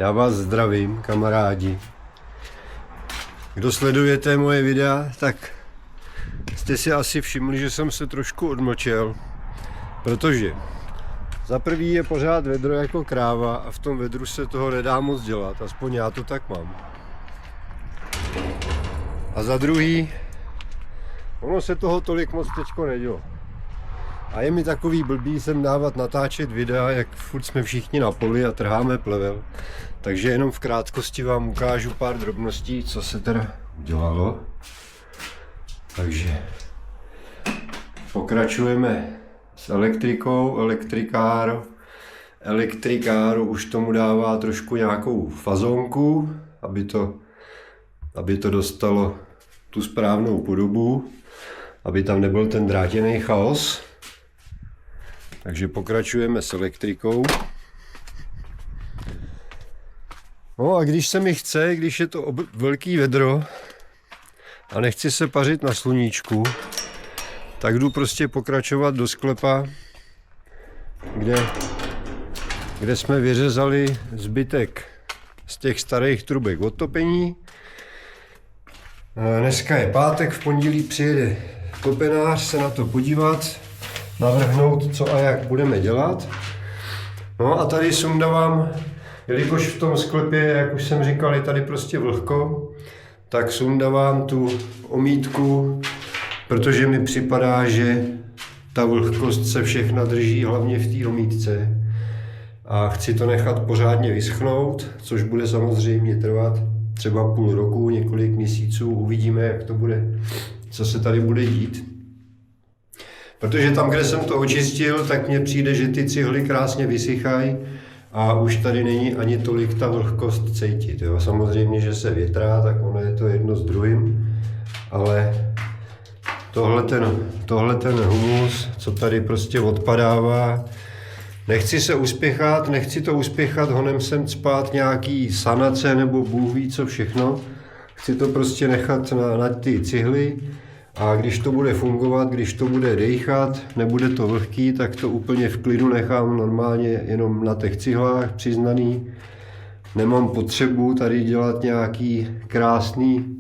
Já vás zdravím, kamarádi. Kdo sledujete moje videa, tak jste si asi všimli, že jsem se trošku odmlčel, protože za prvý je pořád vedro jako kráva a v tom vedru se toho nedá moc dělat, aspoň já to tak mám. A za druhý, ono se toho tolik moc teďko nedělo. A je mi takový blbý sem dávat natáčet videa, jak furt jsme všichni na poli a trháme plevel. Takže jenom v krátkosti vám ukážu pár drobností, co se teda udělalo. Takže pokračujeme s elektrikou, elektrikáru už tomu dává trošku nějakou fazonku, aby to dostalo tu správnou podobu, aby tam nebyl ten drátěný chaos. Takže pokračujeme s elektrikou. No a když se mi chce, když je to velký vedro a nechci se pařit na sluníčku, tak jdu prostě pokračovat do sklepa, kde jsme vyřezali zbytek z těch starých trubek od topení. Dneska je pátek, v pondělí přijede topenář se na to podívat, navrhnout, co a jak budeme dělat. No a tady sundávám, jelikož v tom sklepě, jak už jsem říkal, je tady prostě vlhko, tak sundávám tu omítku, protože mi připadá, že ta vlhkost se všechna drží hlavně v té omítce. A chci to nechat pořádně vyschnout, což bude samozřejmě trvat třeba půl roku, několik měsíců, uvidíme, jak to bude, co se tady bude dít. Protože tam, kde jsem to očistil, tak mně přijde, že ty cihly krásně vysychají a už tady není ani tolik ta vlhkost cítit. Jo. Samozřejmě, že se větrá, tak ono je to jedno s druhým, ale tohle ten humus, co tady prostě odpadává, nechci to uspěchat honem sem cpát nějaký sanace nebo Bůh ví co všechno. Chci to prostě nechat na ty cihly a když to bude fungovat, když to bude dejchat, nebude to vlhký, tak to úplně v klidu nechám normálně jenom na těch cihlách přiznaný. Nemám potřebu tady dělat nějaký krásný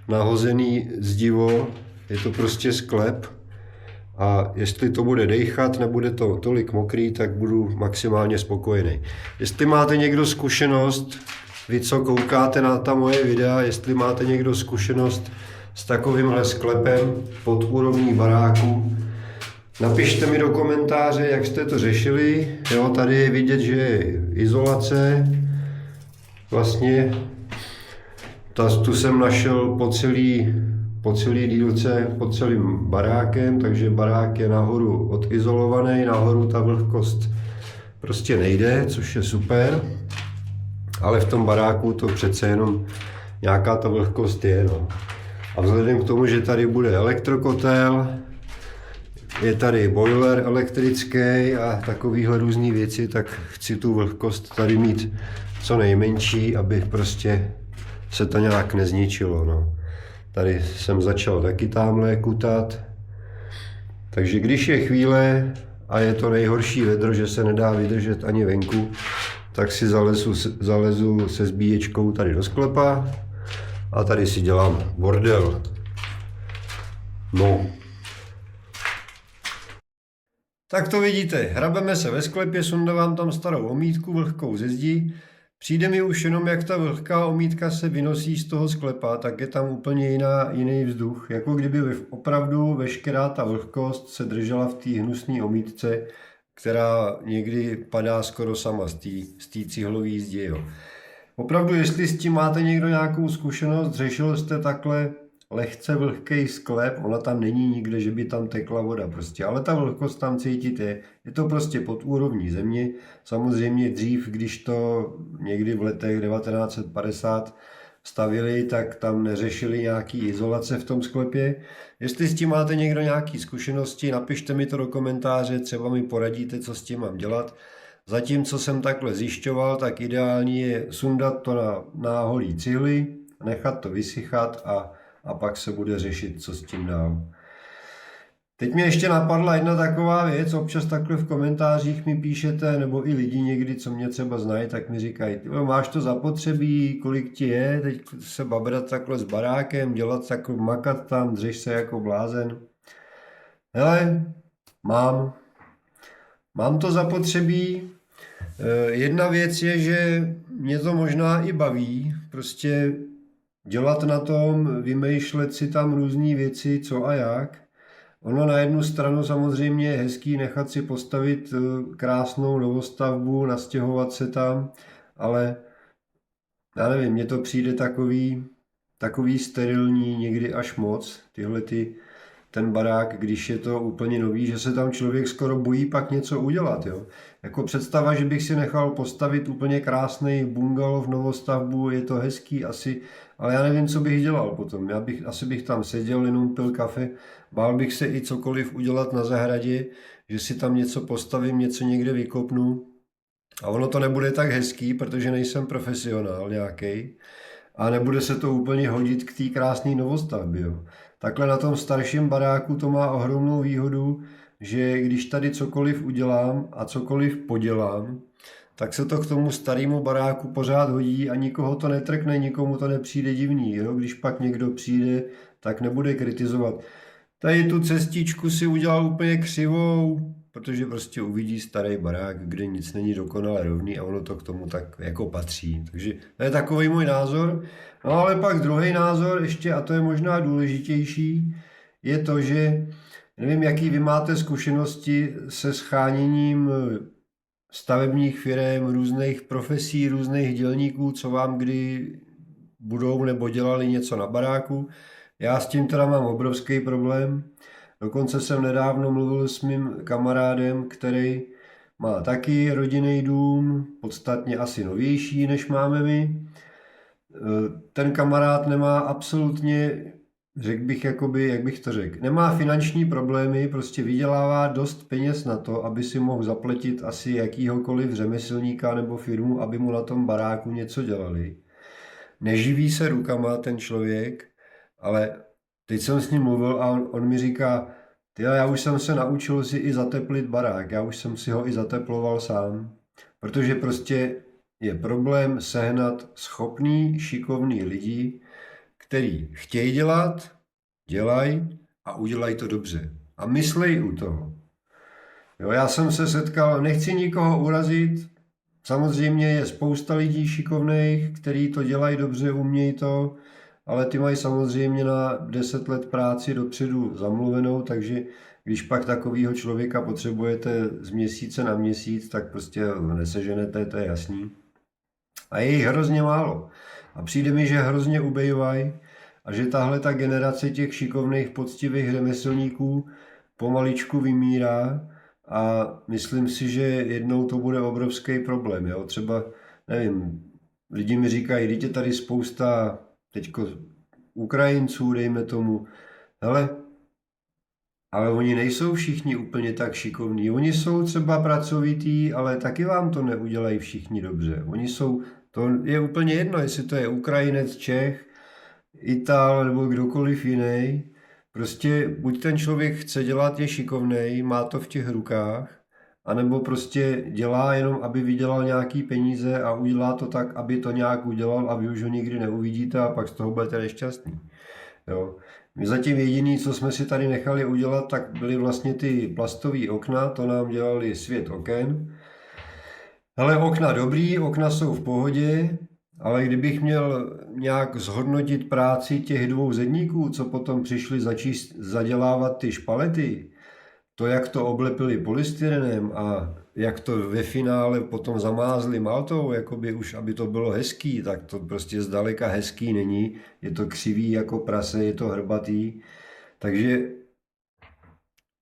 nahozený zdivo, je to prostě sklep. A jestli to bude dejchat, nebude to tolik mokrý, tak budu maximálně spokojený. Jestli máte někdo zkušenost, vy co koukáte na ta moje videa, jestli máte někdo zkušenost s takovýmhle sklepem pod úrovní baráku, napište mi do komentáře, jak jste to řešili. Jo, tady je vidět, že je izolace. Vlastně tu jsem našel po celý dílce, pod celým barákem, takže barák je nahoru odizolovaný, nahoru ta vlhkost prostě nejde, což je super, ale v tom baráku to přece jenom nějaká ta vlhkost je. No. A vzhledem k tomu, že tady bude elektrokotel, je tady boiler elektrický a takovýhle různý věci, tak chci tu vlhkost tady mít co nejmenší, aby prostě se to nějak nezničilo. No. Tady jsem začal taky tamhle kutat. Takže když je chvíle a je to nejhorší vedro, že se nedá vydržet ani venku, tak si zalezu se zbíječkou tady do sklepa a tady si dělám bordel. No. Tak to vidíte, hrabeme se ve sklepě, sundávám tam starou omítku vlhkou ze zdí. Přijde mi už jenom, jak ta vlhká omítka se vynosí z toho sklepa, tak je tam úplně jiný vzduch. Jako kdyby opravdu veškerá ta vlhkost se držela v té hnusné omítce, která někdy padá skoro sama z té cihlové zdi. Jo. Opravdu, jestli s tím máte někdo nějakou zkušenost, řešil jste takhle lehce vlhký sklep, ona tam není nikde, že by tam tekla voda prostě, ale ta vlhkost tam cítit je to prostě pod úrovní země. Samozřejmě dřív, když to někdy v letech 1950 stavili, tak tam neřešili nějaký izolace v tom sklepě. Jestli s tím máte někdo nějaké zkušenosti, napište mi to do komentáře, třeba mi poradíte, co s tím mám dělat. Zatím, co jsem takhle zjišťoval, tak ideální je sundat to na holý cihly, nechat to vysychat a pak se bude řešit, co s tím dál. Teď mě ještě napadla jedna taková věc, občas takhle v komentářích mi píšete, nebo i lidi někdy, co mě třeba znají, tak mi říkají, máš to zapotřebí, kolik ti je, teď se babrat takhle s barákem, dělat takhle, makat tam, dřeš se jako blázen. Hele, mám to zapotřebí. Jedna věc je, že mě to možná i baví, prostě dělat na tom, vymýšlet si tam různé věci, co a jak. Ono na jednu stranu samozřejmě je hezký nechat si postavit krásnou novostavbu, nastěhovat se tam, ale já nevím, mně to přijde takový sterilní, někdy až moc, ten barák, když je to úplně nový, že se tam člověk skoro bojí pak něco udělat. Jo? Jako představa, že bych si nechal postavit úplně krásný bungalov, novostavbu, je to hezký asi, ale já nevím, co bych dělal potom. Asi bych tam seděl, jenom pil kafe, bál bych se i cokoliv udělat na zahradě, že si tam něco postavím, něco někde vykopnu. A ono to nebude tak hezký, protože nejsem profesionál nějaký. A nebude se to úplně hodit k té krásné novostavbě. Jo. Takhle na tom starším baráku to má ohromnou výhodu, že když tady cokoliv udělám a cokoliv podělám, tak se to k tomu starému baráku pořád hodí a nikoho to netrkne, nikomu to nepřijde divný. Jo? Když pak někdo přijde, tak nebude kritizovat. Tady tu cestičku si udělal úplně křivou, protože prostě uvidí starý barák, kde nic není dokonale rovný a ono to k tomu tak jako patří. Takže to je takový můj názor. No ale pak druhý názor ještě, a to je možná důležitější, je to, že nevím, jaký vy máte zkušenosti se scháněním stavebních firem, různých profesí, různých dělníků, co vám kdy budou nebo dělali něco na baráku. Já s tím teda mám obrovský problém. Dokonce jsem nedávno mluvil s mým kamarádem, který má taky rodinný dům, podstatně asi novější, než máme my. Ten kamarád nemá absolutně, řekl bych, jakoby, jak bych to řekl, nemá finanční problémy, prostě vydělává dost peněz na to, aby si mohl zaplatit asi jakýhokoliv řemeslníka nebo firmu, aby mu na tom baráku něco dělali. Neživí se rukama ten člověk, ale teď jsem s ním mluvil a on mi říká, já už jsem se naučil si i zateplit barák, já už jsem si ho i zateploval sám, protože prostě je problém sehnat schopný, šikovný lidi, který chtějí dělat, dělají a udělají to dobře. A myslej u toho. Jo, já jsem se setkal, nechci nikoho urazit, samozřejmě je spousta lidí šikovných, kteří to dělají dobře, umějí to, ale ty mají samozřejmě na 10 let práci dopředu zamluvenou, takže když pak takového člověka potřebujete z měsíce na měsíc, tak prostě neseženete, to je jasný. A je jich hrozně málo. A přijde mi, že hrozně ubejvají a že tahle ta generace těch šikovných, poctivých řemeslníků pomaličku vymírá a myslím si, že jednou to bude obrovský problém. Jo? Třeba, nevím, lidi mi říkají, teď je tady spousta teďko Ukrajinců, dejme tomu, hele, ale oni nejsou všichni úplně tak šikovní. Oni jsou třeba pracovití, ale taky vám to neudělají všichni dobře. To je úplně jedno, jestli to je Ukrajinec, Čech, Ital nebo kdokoliv jiný. Prostě buď ten člověk chce dělat, je šikovnej, má to v těch rukách, anebo prostě dělá jenom, aby vydělal nějaký peníze a udělá to tak, aby to nějak udělal a vy už ho nikdy neuvidíte a pak z toho budete nešťastný. Jo. My zatím jediný, co jsme si tady nechali udělat, tak byly vlastně ty plastové okna, to nám dělali Svět oken. Hele, okna dobrý, okna jsou v pohodě, ale kdybych měl nějak zhodnotit práci těch dvou zedníků, co potom přišli zadělávat ty špalety, to, jak to oblepili polystyrenem a jak to ve finále potom zamázli maltou, jakoby už, aby to bylo hezký, tak to prostě zdaleka hezký není. Je to křivý jako prase, je to hrbatý. Takže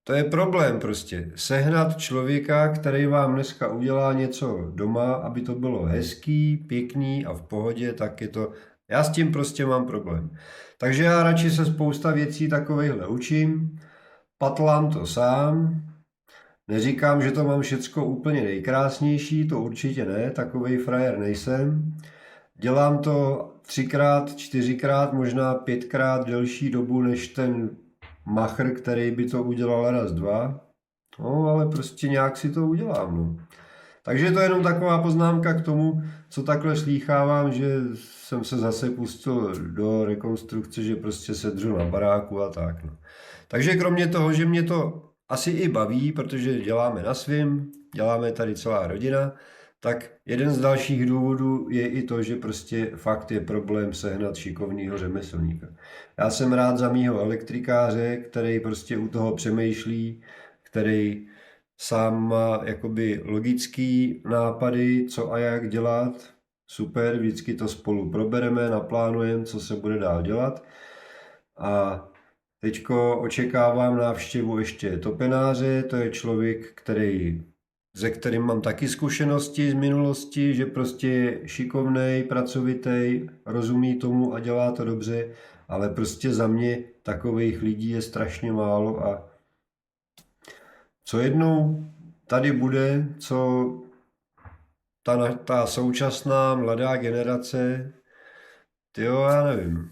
to je problém prostě. Sehnat člověka, který vám dneska udělá něco doma, aby to bylo hezký, pěkný a v pohodě, tak je to... Já s tím prostě mám problém. Takže já radši se spousta věcí takovejhle učím, patlám to sám, neříkám, že to mám všecko úplně nejkrásnější, to určitě ne, takovej frajer nejsem. Dělám to 3x, 4x, možná 5x delší dobu než ten machr, který by to udělal raz, dva. No, ale prostě nějak si to udělám, no. Takže to je jenom taková poznámka k tomu, co takhle slýchávám, že jsem se zase pustil do rekonstrukce, že prostě se dřu na baráku a tak, no. Takže kromě toho, že mě to asi i baví, protože děláme na svým, děláme tady celá rodina, tak jeden z dalších důvodů je i to, že prostě fakt je problém sehnat šikovného řemeslníka. Já jsem rád za mýho elektrikáře, který prostě u toho přemýšlí, který sám má jakoby logický nápady, co a jak dělat. Super, vždycky to spolu probereme, naplánujeme, co se bude dál dělat. A teďko očekávám návštěvu ještě topenáře, to je člověk, se kterým mám taky zkušenosti z minulosti, že prostě je šikovnej, pracovitý, rozumí tomu a dělá to dobře, ale prostě za mě takových lidí je strašně málo a co jednou tady bude, co ta současná mladá generace, tyjo, já nevím,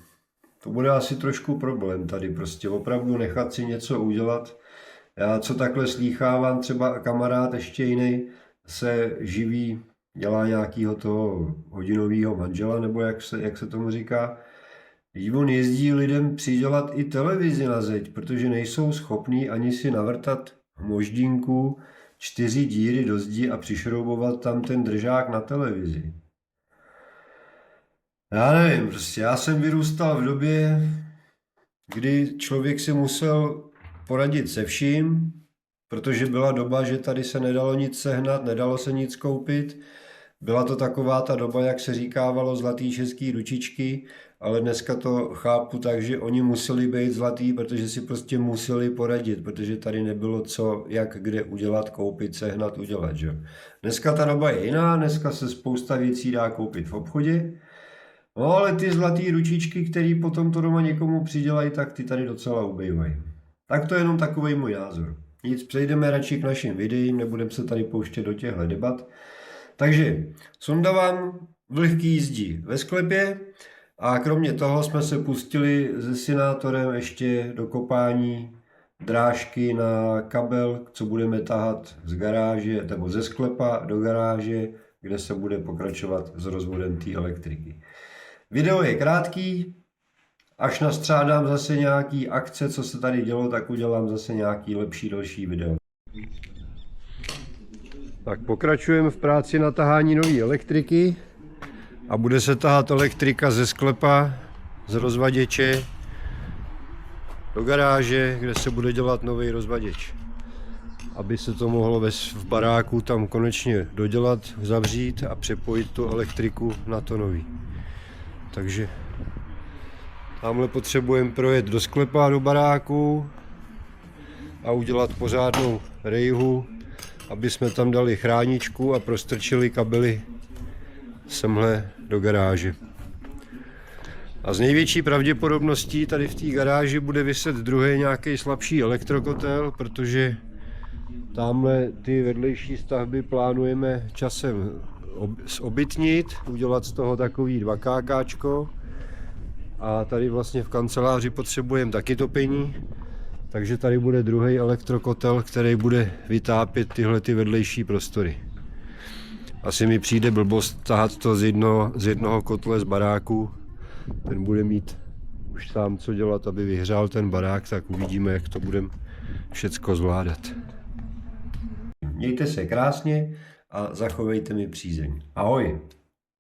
to bude asi trošku problém tady prostě opravdu nechat si něco udělat. Já co takhle slýchávám, třeba kamarád ještě jiný se živí, dělá nějakého toho hodinového manžela, nebo jak se tomu říká. On jezdí lidem přidělat i televizi na zeď, protože nejsou schopní ani si navrtat moždínku 4 díry do zdi a přišroubovat tam ten držák na televizi. Já nevím, prostě já jsem vyrůstal v době, kdy člověk si musel poradit se vším, protože byla doba, že tady se nedalo nic sehnat, nedalo se nic koupit. Byla to taková ta doba, jak se říkávalo, zlatý český ručičky, ale dneska to chápu tak, že oni museli být zlatý, protože si prostě museli poradit, protože tady nebylo co, jak, kde udělat, koupit, sehnat, udělat. Že? Dneska ta doba je jiná, dneska se spousta věcí dá koupit v obchodě, no ale ty zlatý ručičky, které potom to doma někomu přidělají, tak ty tady docela ubývají. Tak to je jenom takový můj názor. Nic, přejdeme radši k našim videím, nebudeme se tady pouštět do těchto debat. Takže sundávám vlhký jízdí ve sklepě a kromě toho jsme se pustili se Synátorem ještě do kopání drážky na kabel, co budeme tahat z garáže, nebo ze sklepa do garáže, kde se bude pokračovat s rozvodem té elektriky. Video je krátký, až nastřádám zase nějaký akce, co se tady dělo, tak udělám zase nějaký lepší, další video. Tak pokračujeme v práci na tahání nové elektriky a bude se tahat elektrika ze sklepa, z rozvaděče do garáže, kde se bude dělat nový rozvaděč. Aby se to mohlo v baráku tam konečně dodělat, zavřít a přepojit tu elektriku na to nový. Takže tamhle potřebujeme projet do sklepa, do baráku a udělat pořádnou rejhu, aby jsme tam dali chráničku a prostrčili kabely semhle do garáže. A z největší pravděpodobností tady v té garáži bude viset druhý nějaký slabší elektrokotel, protože tamhle ty vedlejší stavby plánujeme časem zobytnit, udělat z toho takový 2KK. A tady vlastně v kanceláři potřebujeme taky topení, takže tady bude druhý elektrokotel, který bude vytápět tyhle ty vedlejší prostory. Asi mi přijde blbost tahat to z jednoho kotle z baráku. Ten bude mít už sám co dělat, aby vyhřál ten barák, tak uvidíme, jak to budeme všecko zvládat. Mějte se krásně a zachovejte mi přízeň. Ahoj!